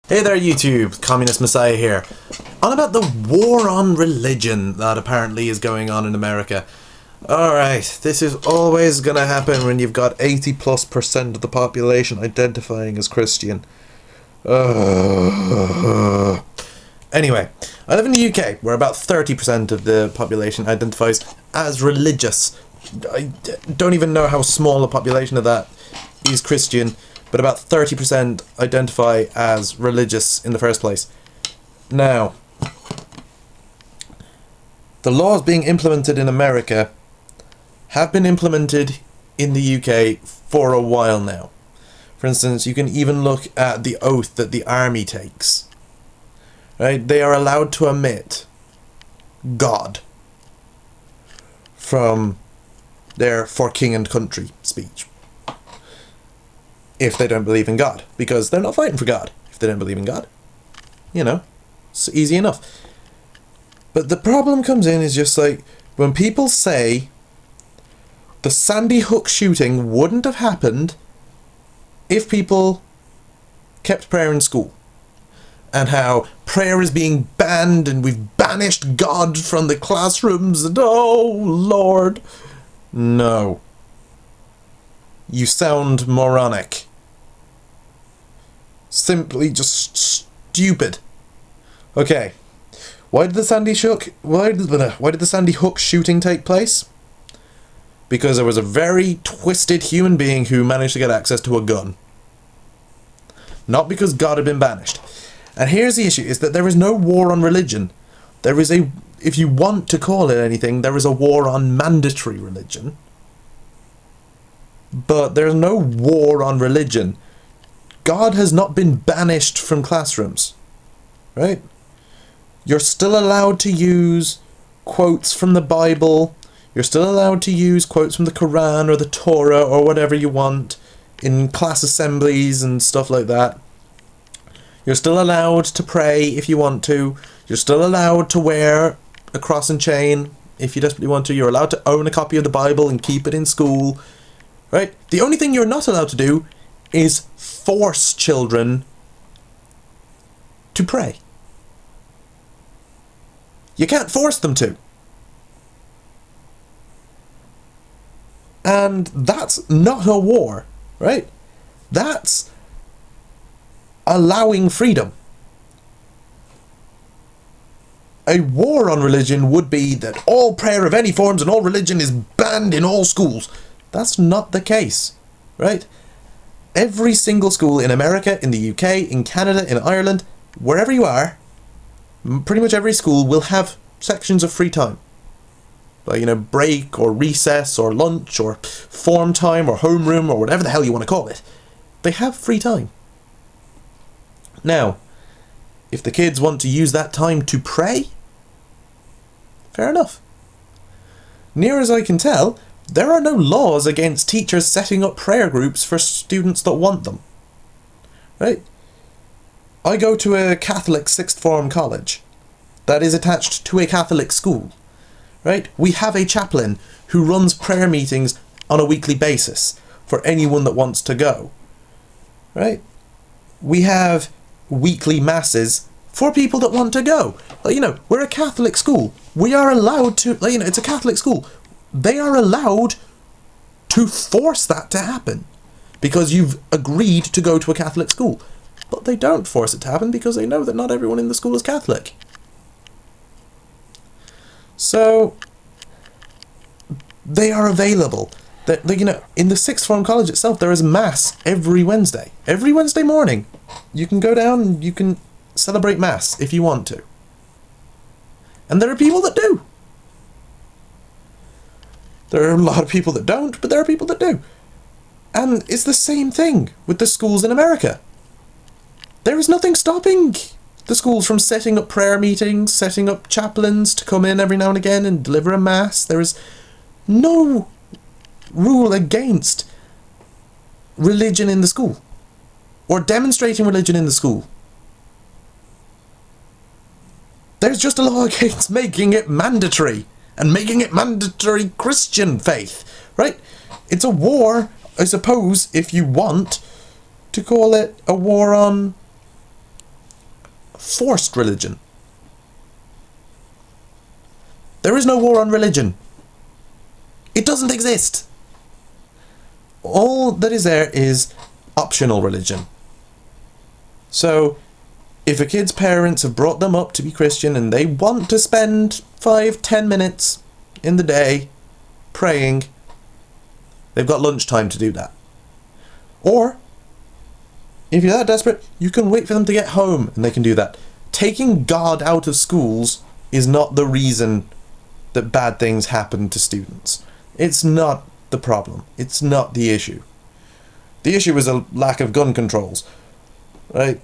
Hey there YouTube, Communist Messiah here. On about the war on religion that apparently is going on in America. Alright, this is always gonna happen when you've got 80+% of the population identifying as Christian. Anyway, I live in the UK, where about 30% of the population identifies as religious. I don't even know how small a population of that is Christian, but about 30% identify as religious in the first place. Now, the laws being implemented in America have been implemented in the UK for a while now. For instance, you can even look at the oath that the army takes. Right? They are allowed to omit God from their "for king and country" speech if they don't believe in God, because they're not fighting for God if they don't believe in God. You know, it's easy enough. But the problem comes in is just like when people say the Sandy Hook shooting wouldn't have happened if people kept prayer in school, and how prayer is being banned and we've banished God from the classrooms and oh Lord. No. You sound moronic. Simply just stupid. Okay. Why did the Sandy Hook shooting take place? Because there was a very twisted human being who managed to get access to a gun. Not because God had been banished. And here's the issue, is that there is no war on religion. There is a, if you want to call it anything, there is a war on mandatory religion. But there's no war on religion. God has not been banished from classrooms, right? You're still allowed to use quotes from the Bible. You're still allowed to use quotes from the Quran or the Torah or whatever you want in class assemblies and stuff like that. You're still allowed to pray if you want to. You're still allowed to wear a cross and chain if you desperately want to. You're allowed to own a copy of the Bible and keep it in school. Right? The only thing you're not allowed to do is force children to pray. You can't force them to. And that's not a war, right? That's allowing freedom. A war on religion would be that all prayer of any forms and all religion is banned in all schools. That's not the case, right? Every single school in America, in the UK, in Canada, in Ireland, wherever you are, pretty much every school will have sections of free time. Like, you know, break or recess or lunch or form time or homeroom or whatever the hell you want to call it. They have free time. Now, if the kids want to use that time to pray, fair enough. Near as I can tell, there are no laws against teachers setting up prayer groups for students that want them. Right? I go to a Catholic sixth form college that is attached to a Catholic school. Right? We have a chaplain who runs prayer meetings on a weekly basis for anyone that wants to go. Right? We have weekly masses for people that want to go. Like, you know, we're a Catholic school. We are allowed to, like, you know, it's a Catholic school. They are allowed to force that to happen because you've agreed to go to a Catholic school. But they don't force it to happen because they know that not everyone in the school is Catholic. So they are available. That, you know, in the sixth form college itself, there is mass every Wednesday. Every Wednesday morning, you can go down and you can celebrate mass if you want to. And there are people that do. There are a lot of people that don't, but there are people that do. And it's the same thing with the schools in America. There is nothing stopping the schools from setting up prayer meetings, setting up chaplains to come in every now and again and deliver a mass. There is no rule against religion in the school or demonstrating religion in the school. There's just a law against making it mandatory and making it mandatory Christian faith, right? It's a war, I suppose, if you want to call it a war on forced religion. There is no war on religion. It doesn't exist. All that is there is optional religion. So, if a kid's parents have brought them up to be Christian and they want to spend 5-10 minutes in the day praying, they've got lunchtime to do that. Or, if you're that desperate, you can wait for them to get home and they can do that. Taking God out of schools is not the reason that bad things happen to students. It's not the problem. It's not the issue. The issue is a lack of gun controls. Right?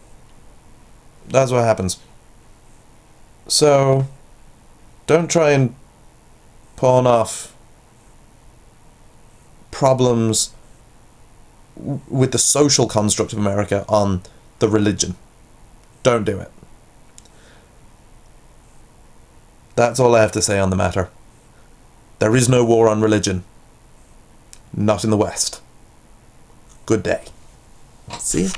That's what happens. So, don't try and pawn off problems with the social construct of America on the religion. Don't do it. That's all I have to say on the matter. There is no war on religion. Not in the West. Good day. See you.